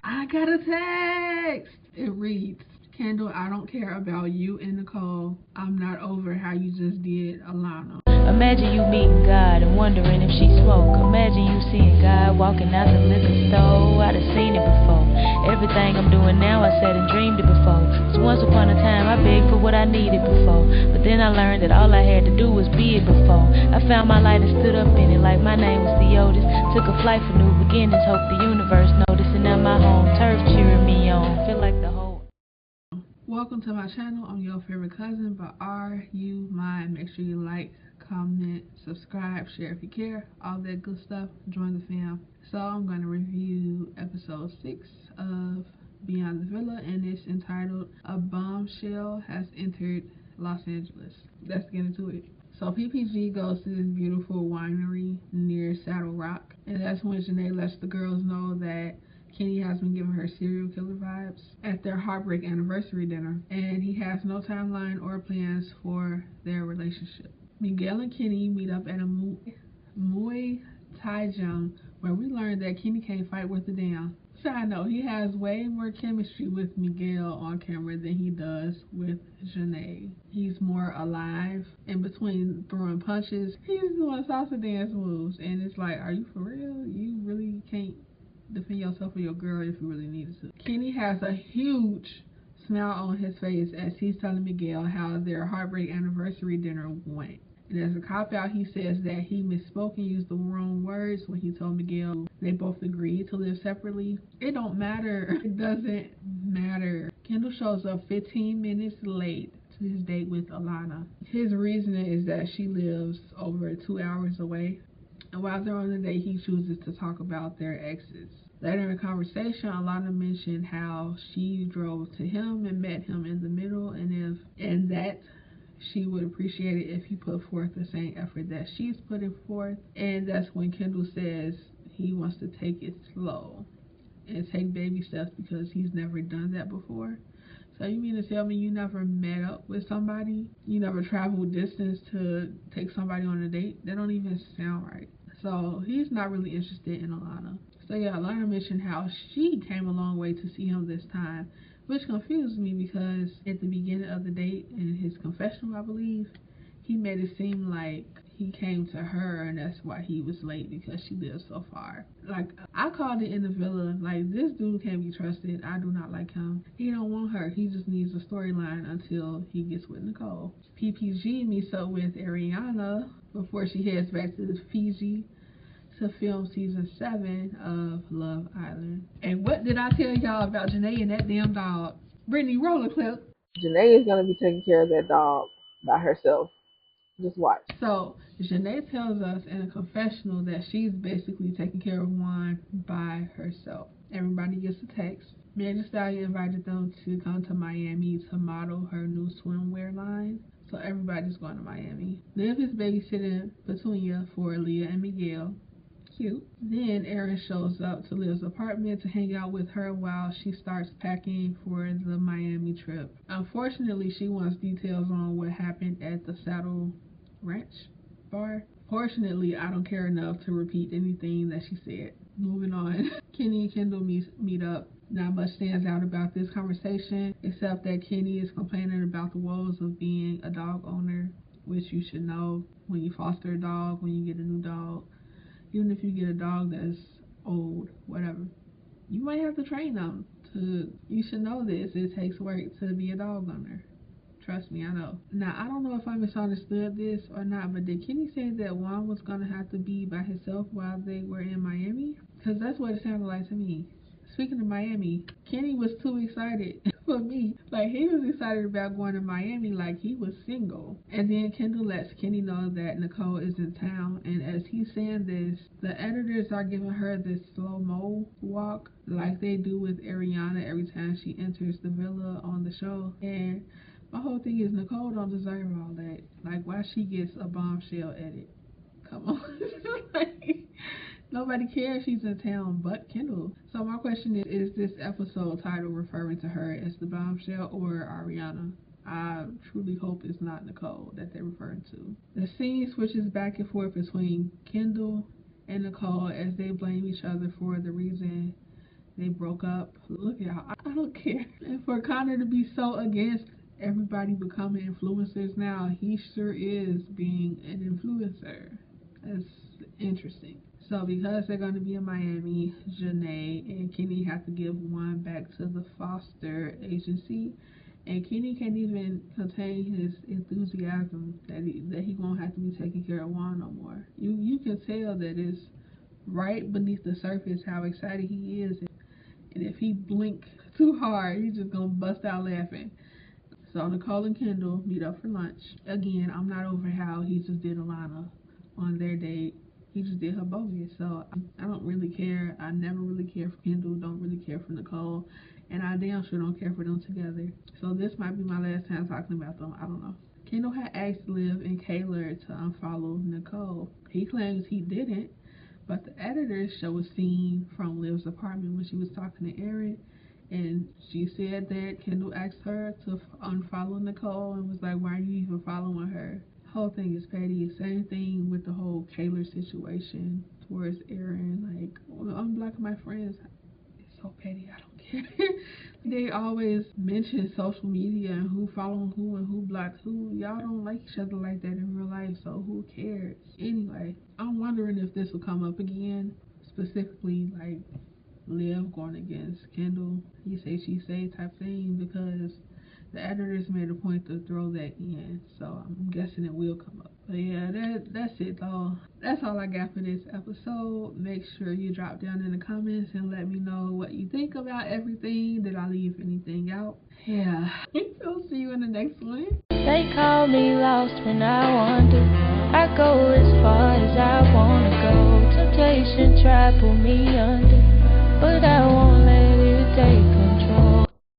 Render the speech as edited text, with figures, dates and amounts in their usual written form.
I got a text. It reads, Kendall, I don't care about you and Nicole. I'm not over how you just did Alana. Imagine you meeting God and wondering if she smoke. Imagine you seeing God walking out the liquor store. I'd have seen it before. Everything I'm doing now, I said and dreamed it before. So once upon a time, I begged for what I needed before. But then I learned that all I had to do was be it before. I found my light and stood up in it like my name was Theotis. Took a flight for new beginnings, hope the universe noticed. And now my home turf cheering me on. Feel like the whole... Welcome to my channel. I'm your favorite cousin, but are you mine? Make sure you like, comment, subscribe, share if you care, all that good stuff. Join the fam. So I'm going to review episode 6 of Beyond the Villa, and it's entitled A Bombshell Has Entered Los Angeles. Let's get into it. So PPG goes to this beautiful winery near Saddle Rock, and that's when Janae lets the girls know that Kenny has been giving her serial killer vibes at their heartbreak anniversary dinner, and he has no timeline or plans for their relationship. Miguel and Kenny meet up at a Muay Thai gym where we learn that Kenny can't fight worth a damn. Side note, he has way more chemistry with Miguel on camera than he does with Janae. He's more alive. In between throwing punches, he's doing salsa dance moves, and it's like, are you for real? You really can't defend yourself or your girl if you really needed to. Kenny has a huge smile on his face as he's telling Miguel how their heartbreak anniversary dinner went. And as a cop-out, he says that he misspoke and used the wrong words when he told Miguel they both agreed to live separately. It don't matter. It doesn't matter. Kendall shows up 15 minutes late to his date with Alana. His reasoning is that she lives over 2 hours away. And while they're on the date, he chooses to talk about their exes. Later in the conversation, Alana mentioned how she drove to him and met him in the middle, and that she would appreciate it if he put forth the same effort that she's putting forth. And that's when Kendall says he wants to take it slow and take baby steps because he's never done that before. So you mean to tell me you never met up with somebody? You never traveled distance to take somebody on a date? That don't even sound right. So he's not really interested in Alana. So yeah, Alana mentioned how she came a long way to see him this time, which confused me because at the beginning of the date, in his confessional, I believe, he made it seem like he came to her and that's why he was late, because she lives so far. Like, I called it in the villa, like, this dude can't be trusted. I do not like him. He don't want her. He just needs a storyline until he gets with Nicole. PPG meets up with Ariana before she heads back to Fiji to film season 7 of Love Island. And what did I tell y'all about Janae and that damn dog? Brittany, roll a clip. Janae is gonna be taking care of that dog by herself. Just watch. So Janae tells us in a confessional that she's basically taking care of Juan by herself. Everybody gets a text. Megan Thee Stallion invited them to come to Miami to model her new swimwear line. So everybody's going to Miami. Liv is babysitting Petunia for Leah and Miguel. Cute. Then Erin shows up to Liv's apartment to hang out with her while she starts packing for the Miami trip. Unfortunately, she wants details on what happened at the Saddle Ranch bar. Fortunately, I don't care enough to repeat anything that she said. Moving on. Kenny and Kendall meet up. Not much stands out about this conversation, except that Kenny is complaining about the woes of being a dog owner, which you should know when you foster a dog, when you get a new dog. Even if you get a dog that's old, whatever, you might have to train them you should know this. It takes work to be a dog owner. Trust me, I know. Now, I don't know if I misunderstood this or not, but did Kenny say that Juan was going to have to be by himself while they were in Miami? Because that's what it sounded like to me. Speaking of Miami, Kenny was too excited for me. Like, he was excited about going to Miami like he was single. And then Kendall lets Kenny know that Nicole is in town. And as he's saying this, the editors are giving her this slow-mo walk like they do with Ariana every time she enters the villa on the show. And my whole thing is Nicole don't deserve all that. Like, why she gets a bombshell edit? Come on. Like, nobody cares she's in town but Kendall. So my question is this episode title referring to her as the bombshell or Ariana? I truly hope it's not Nicole that they're referring to. The scene switches back and forth between Kendall and Nicole as they blame each other for the reason they broke up. Look, y'all, I don't care. And for Connor to be so against everybody becoming influencers now, he sure is being an influencer. That's interesting. So because they're going to be in Miami, Janae and Kenny have to give Juan back to the foster agency. And Kenny can't even contain his enthusiasm that he won't have to be taking care of Juan no more. You can tell that it's right beneath the surface how excited he is. And if he blink too hard, he's just going to bust out laughing. So Nicole and Kendall meet up for lunch. Again, I'm not over how he just did Alana on their date. He just did her bogus. So I don't really care. I never really cared for Kendall, don't really care for Nicole, and I damn sure don't care for them together. So this might be my last time talking about them. I don't know. Kendall had asked Liv and Kayla to unfollow Nicole. He claims he didn't, but the editors show a scene from Liv's apartment when she was talking to Aaron, and she said that Kendall asked her to unfollow Nicole and was like, why are you even following her? Whole thing is petty. Same thing with the whole Kayla situation towards Aaron. Like, well, I'm blocking my friends. It's so petty. I don't care. They always mention social media and who following who and who blocked who. Y'all don't like each other like that in real life, so who cares? Anyway, I'm wondering if this will come up again, specifically like Liv going against Kendall. He say she say type thing, because the editors made a point to throw that in, so I'm guessing it will come up. But yeah, that's it though. That's all I got for this episode. Make sure you drop down in the comments and let me know what you think about everything. Did I leave anything out? Yeah. I'll see you in the next one. They call me lost when I wander. I go as far as I wanna go. Temptation try pull me under, but I won't